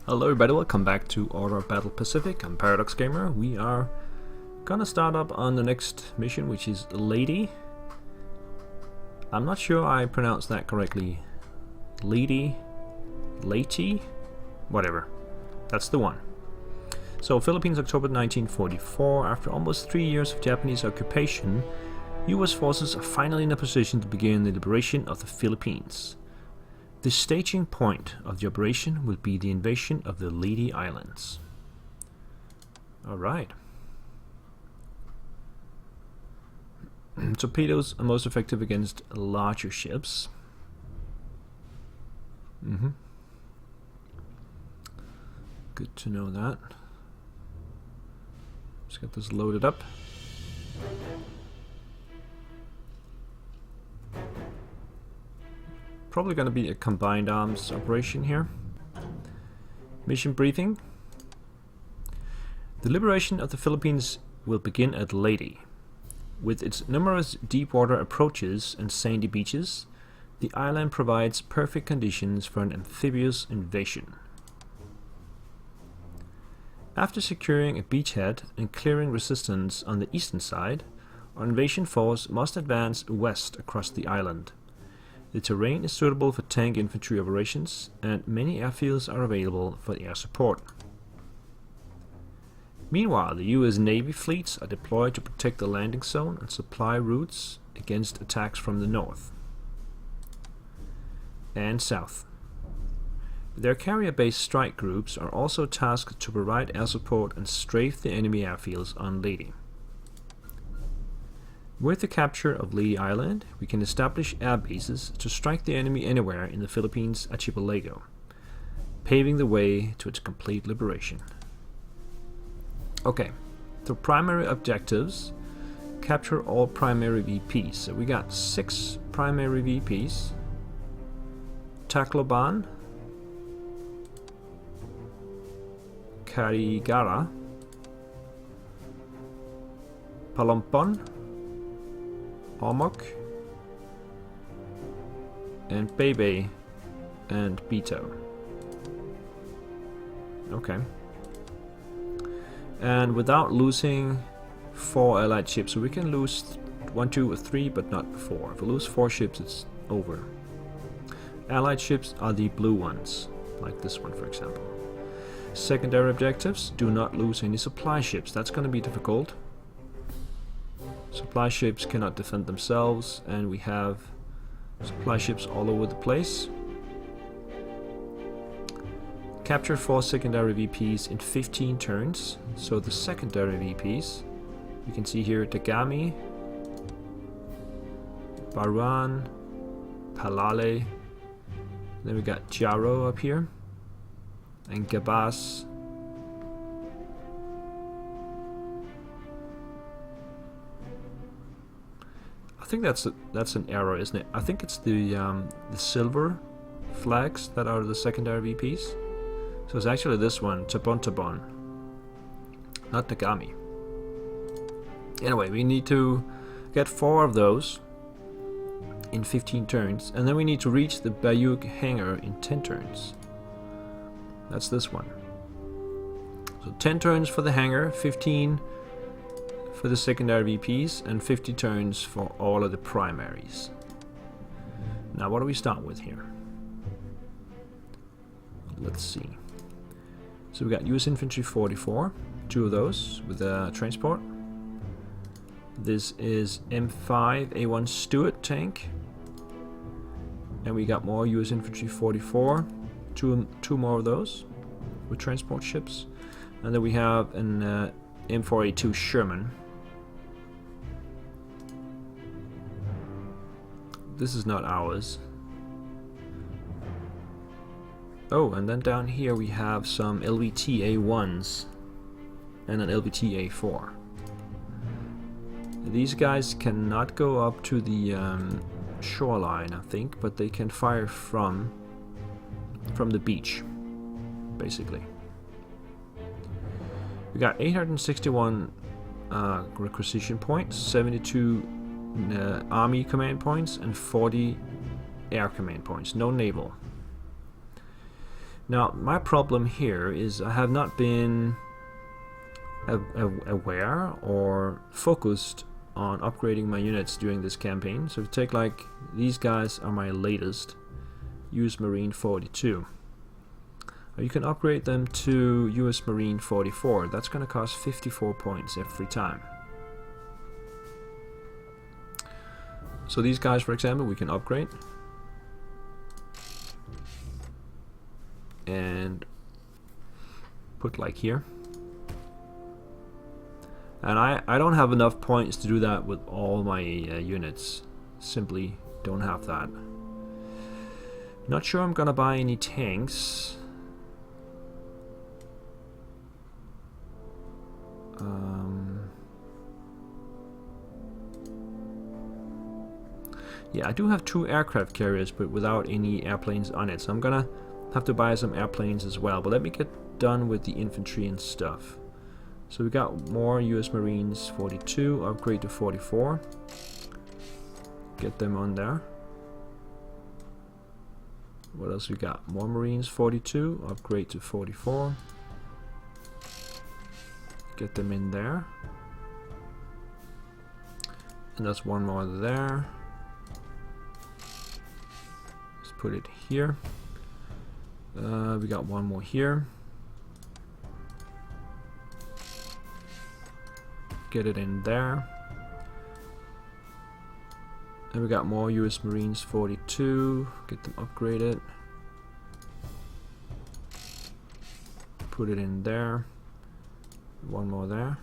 Hello everybody, welcome back to Order of Battle Pacific. I'm Paradox Gamer. We are gonna start up on the next mission, which is Leyte. I'm not sure I pronounced that correctly. Leyte? Whatever. That's the one. So, Philippines, October 1944. After almost 3 years of Japanese occupation, US forces are finally in a position to begin the liberation of the Philippines. The staging point of the operation will be the invasion of the Leyte Islands. Alright. Torpedoes are most effective against larger ships. Good to know that. Let's get this loaded up. Probably going to be a combined arms operation here. Mission briefing. The liberation of the Philippines will begin at Leyte. With its numerous deep water approaches and sandy beaches, the island provides perfect conditions for an amphibious invasion. After securing a beachhead and clearing resistance on the eastern side, our invasion force must advance west across the island. The terrain is suitable for tank infantry operations, and many airfields are available for air support. Meanwhile, the US Navy fleets are deployed to protect the landing zone and supply routes against attacks from the north and south. Their carrier-based strike groups are also tasked to provide air support and strafe the enemy airfields on Leyte. With the capture of Leyte Island, we can establish air bases to strike the enemy anywhere in the Philippines archipelago, paving the way to its complete liberation. Okay, the primary objectives: capture all primary VPs. So we got 6 primary VPs. Tacloban, Carigara, Palompon, Ormoc, and Bebe and Bito. Okay. And without losing 4 allied ships, so we can lose 1, 2, or 3, but not 4. If we lose 4 ships, it's over. Allied ships are the blue ones, like this one, for example. Secondary objectives: do not lose any supply ships. That's going to be difficult. Supply ships cannot defend themselves, and we have supply ships all over the place. Capture 4 secondary VPs in 15 turns. So the secondary VPs, you can see here Tagami, Baruan, Palale, then we got Jaro up here, and Gabas. I think that's an error, isn't it? I think it's the silver flags that are the secondary VPs. So it's actually this one, Tabon, not Tagami. Anyway, we need to get 4 of those in 15 turns, and then we need to reach the Bayuk hangar in 10 turns. That's this one. So 10 turns for the hangar, 15 for the secondary VPs, and 50 turns for all of the primaries. Now what do we start with here? Let's see. So we got US Infantry 44, 2 of those with a transport. This is M5 A1 Stuart tank. And we got more US Infantry 44, two more of those with transport ships. And then we have an M4A2 Sherman. This is not ours. Oh, and then down here we have some LVT A1s and an LVT A4. These guys cannot go up to the shoreline, I think, but they can fire from the beach, basically. We got 861 requisition points, 72 army command points, and 40 air command points. No naval. Now, my problem here is I have not been aware or focused on upgrading my units during this campaign. So if you take like these guys are my latest, US Marine 42. You can upgrade them to US Marine 44. That's going to cost 54 points every time. So these guys, for example, we can upgrade. And put like here. And I don't have enough points to do that with all my units. Simply don't have that. Not sure I'm gonna buy any tanks. Yeah, I do have 2 aircraft carriers, but without any airplanes on it. So I'm gonna have to buy some airplanes as well. But let me get done with the infantry and stuff. So we got more US Marines 42, upgrade to 44. Get them on there. What else we got? More Marines 42, upgrade to 44. Get them in there. And that's one more there. Let's put it here. We got one more here. Get it in there. And we got more US Marines 42. Get them upgraded. Put it in there. One more there.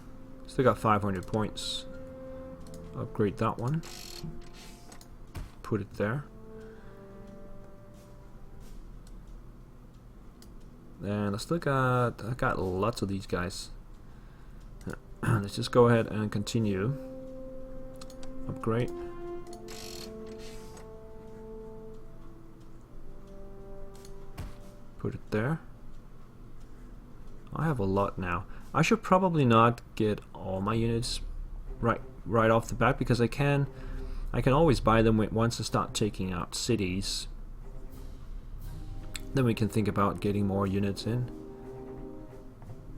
Still got 500 points. Upgrade that one. Put it there. And I got lots of these guys. Let's just go ahead and continue. Upgrade. Put it there. I have a lot now. I should probably not get all my units right off the bat, because I can always buy them once I start taking out cities. Then we can think about getting more units in.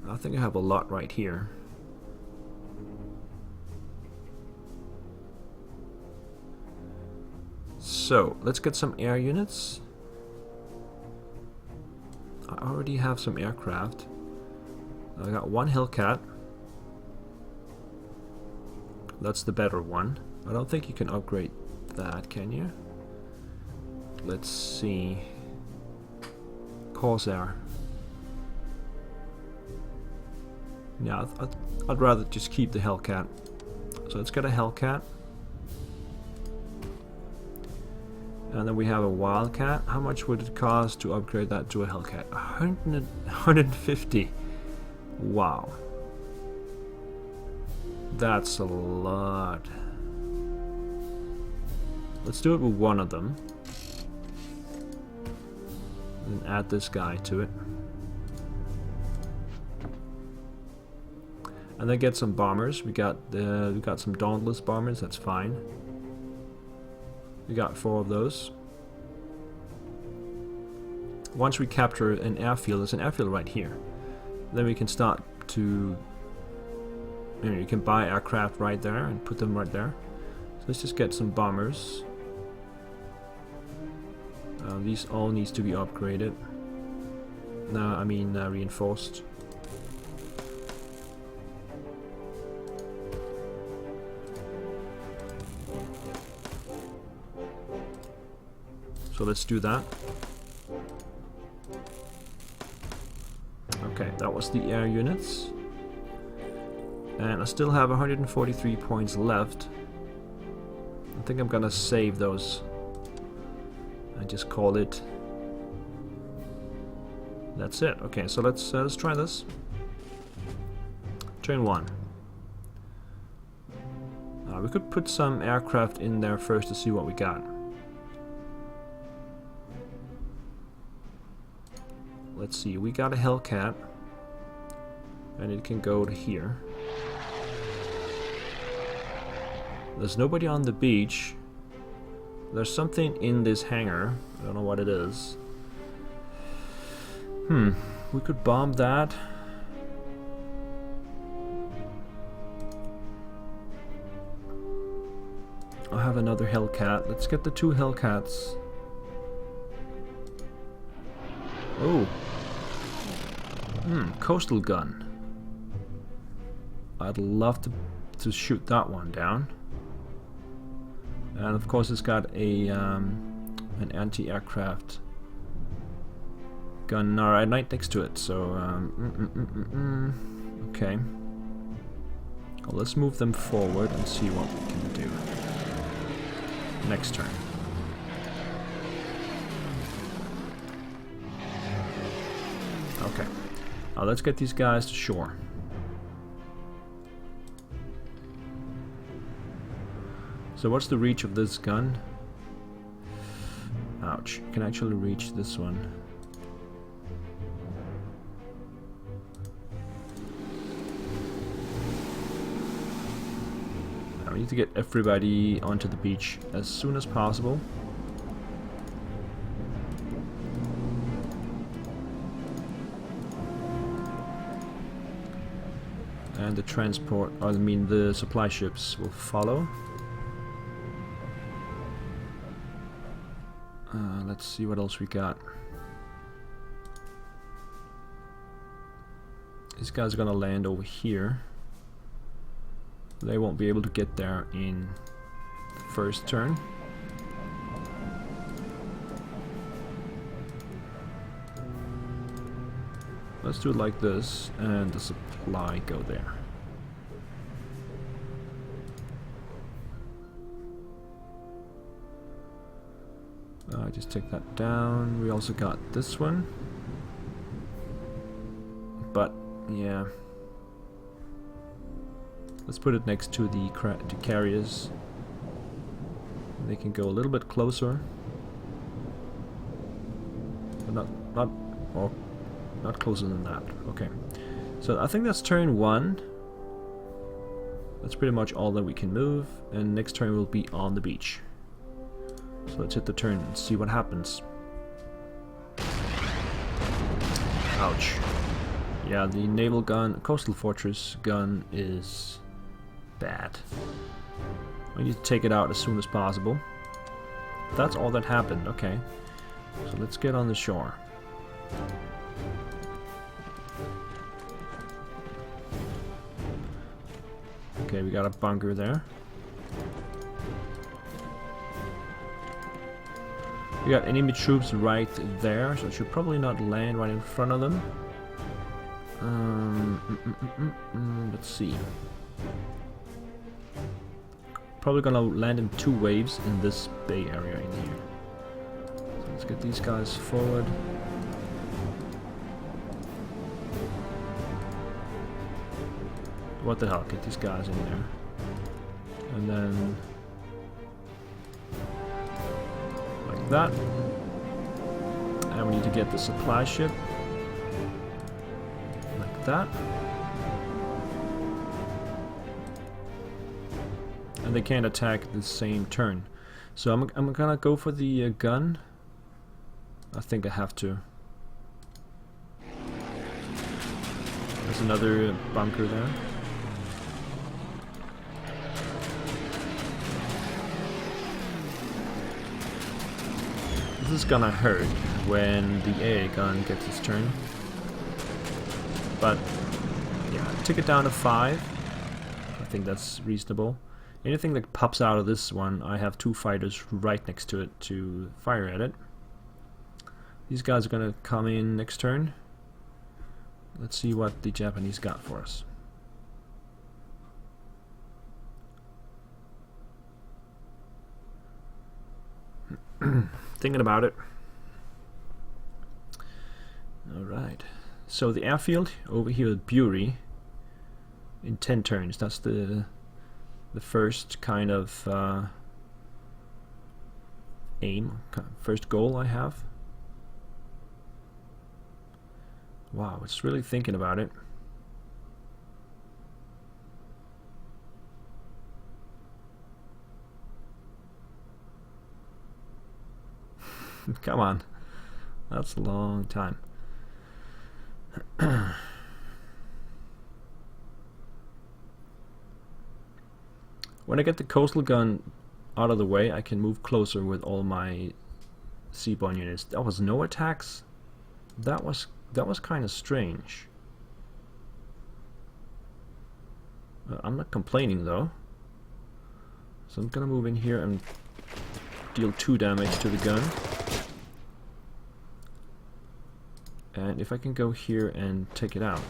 I think I have a lot right here. So let's get some air units. I already have some aircraft. I got one Hellcat. That's the better one. I don't think you can upgrade that, can you? Let's see. Corsair. Yeah, I'd rather just keep the Hellcat. So let's get a Hellcat. And then we have a Wildcat. How much would it cost to upgrade that to a Hellcat? 150. Wow. That's a lot. Let's do it with one of them. And add this guy to it. And then get some bombers. We got some Dauntless bombers, that's fine. We got 4 of those. Once we capture an airfield, there's an airfield right here. Then we can start to, you can buy aircraft right there and put them right there. So let's just get some bombers. These all needs to be upgraded. No, I mean reinforced. So let's do that. Okay, that was the air units. And I still have 143 points left. I think I'm gonna save those. I just call it. That's it. Okay, so let's try this. Turn 1. We could put some aircraft in there first to see what we got. Let's see, we got a Hellcat, and it can go to here. There's nobody on the beach. There's something in this hangar. I don't know what it is. We could bomb that. I have another Hellcat. Let's get the 2 Hellcats. Oh. Coastal gun. I'd love to shoot that one down. And of course it's got a an anti-aircraft gun right next to it, so okay. Well, let's move them forward and see what we can do next turn. Okay, now let's get these guys to shore. So what's the reach of this gun? Ouch, you can actually reach this one. Now we need to get everybody onto the beach as soon as possible. And the transport, or I mean the supply ships will follow. Let's see what else we got. These guys are gonna land over here. They won't be able to get there in the first turn. Let's do it like this, and the supply go there. Just take that down. We also got this one. But, yeah. Let's put it next to the carriers. They can go a little bit closer. But not closer than that. Okay. So I think that's turn 1. That's pretty much all that we can move. And next turn will be on the beach. So let's hit the turn and see what happens. Ouch. Yeah, the naval gun, coastal fortress gun is bad. We need to take it out as soon as possible. That's all that happened, okay. So let's get on the shore. Okay, we got a bunker there. We got enemy troops right there, so it should probably not land right in front of them. Let's see. Probably gonna land in 2 waves in this bay area in here. So let's get these guys forward. What the hell, get these guys in there. And then like that. And we need to get the supply ship. Like that. And they can't attack the same turn. So I'm gonna go for the gun. I think I have to. There's another bunker there. This is gonna hurt when the AA gun gets its turn. But yeah, take it down to 5. I think that's reasonable. Anything that pops out of this one, I have 2 fighters right next to it to fire at it. These guys are gonna come in next turn. Let's see what the Japanese got for us. Thinking about it. Alright. So the airfield over here at Bury in 10 turns. That's the first kind of aim, first goal I have. Wow, it's really thinking about it. Come on, that's a long time. When I get the coastal gun out of the way, I can move closer with all my seaborne units. That was no attacks. That was kind of strange. I'm not complaining though. So I'm gonna move in here and deal 2 damage to the gun. And if I can go here and take it out,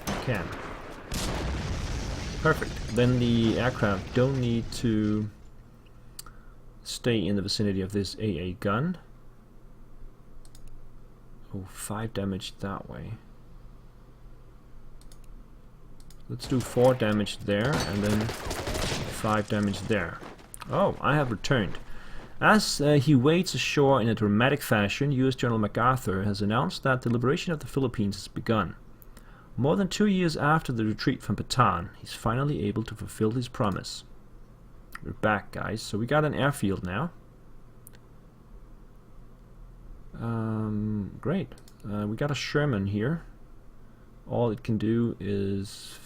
I can. Perfect. Then the aircraft don't need to stay in the vicinity of this AA gun. Oh, 5 damage that way. Let's do 4 damage there and then 5 damage there. Oh, I have returned. As he wades ashore in a dramatic fashion, U.S. General MacArthur has announced that the liberation of the Philippines has begun. More than 2 years after the retreat from Bataan, he's finally able to fulfill his promise. We're back, guys. So we got an airfield now. Great. We got a Sherman here. All it can do is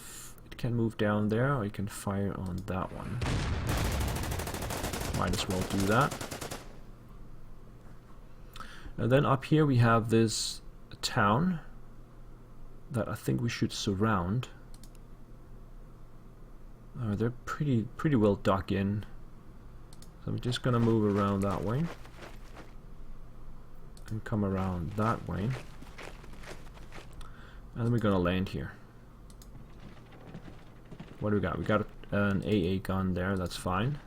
it can move down there, or it can fire on that one. Might as well do that. And then up here we have this town that I think we should surround. They're pretty well dug in. So I'm just gonna move around that way and come around that way, and then we're gonna land here. What do we got? We got an AA gun there. That's fine.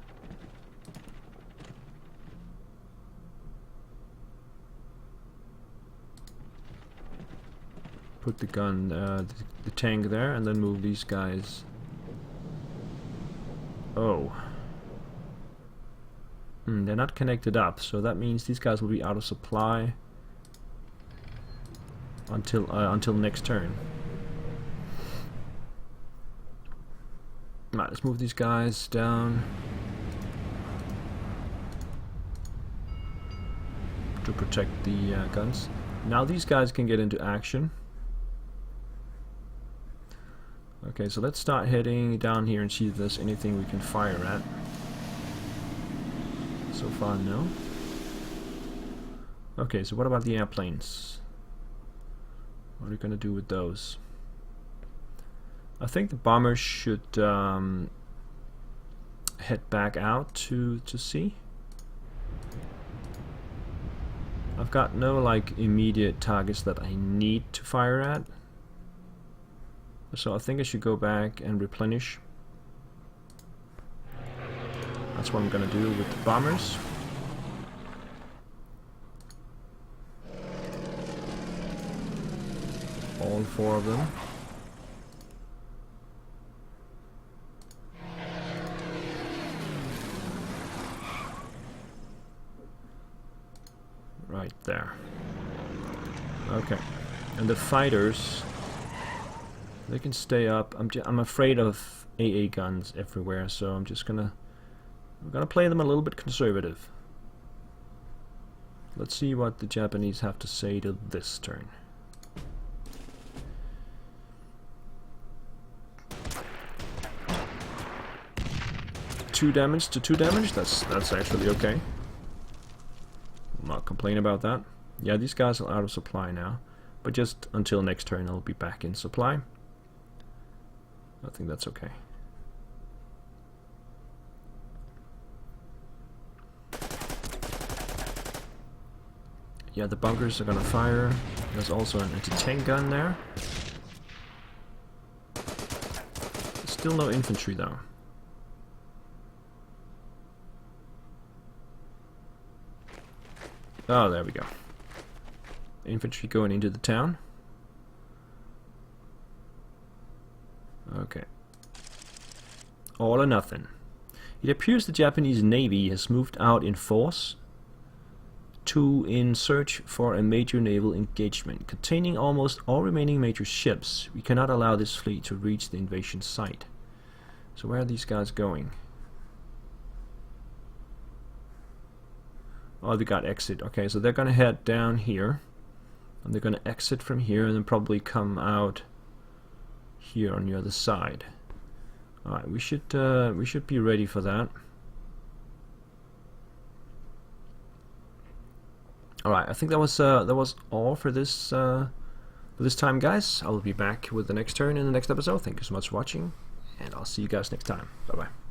Put the gun, the tank there, and then move these guys. Oh. They're not connected up, so that means these guys will be out of supply until next turn. Right, let's move these guys down to protect the guns. Now these guys can get into action. Okay, so let's start heading down here and see if there's anything we can fire at. So far, no. Okay, so what about the airplanes? What are we gonna do with those? I think the bombers should head back out to sea. I've got no like immediate targets that I need to fire at. So I think I should go back and replenish. That's what I'm gonna do with the bombers. All 4 of them. Right there. Okay. And the fighters, they can stay up. I'm afraid of AA guns everywhere, so I'm gonna play them a little bit conservative. Let's see what the Japanese have to say to this turn. Two damage to 2 damage. That's actually okay. I'm not complaining about that. Yeah, these guys are out of supply now, but just until next turn I'll be back in supply. I think that's okay. Yeah, the bunkers are gonna fire. There's also an anti-tank gun there. Still no infantry though. Oh, there we go. Infantry going into the town. Okay. All or nothing. It appears the Japanese Navy has moved out in force in search for a major naval engagement. Containing almost all remaining major ships, we cannot allow this fleet to reach the invasion site. So where are these guys going? Oh, they got exit. Okay, so they're gonna head down here, and they're gonna exit from here, and then probably come out here on the other side. Alright, we should be ready for that. Alright, I think that was all for this time, guys. I'll be back with the next turn in the next episode. Thank you so much for watching, and I'll see you guys next time. Bye bye.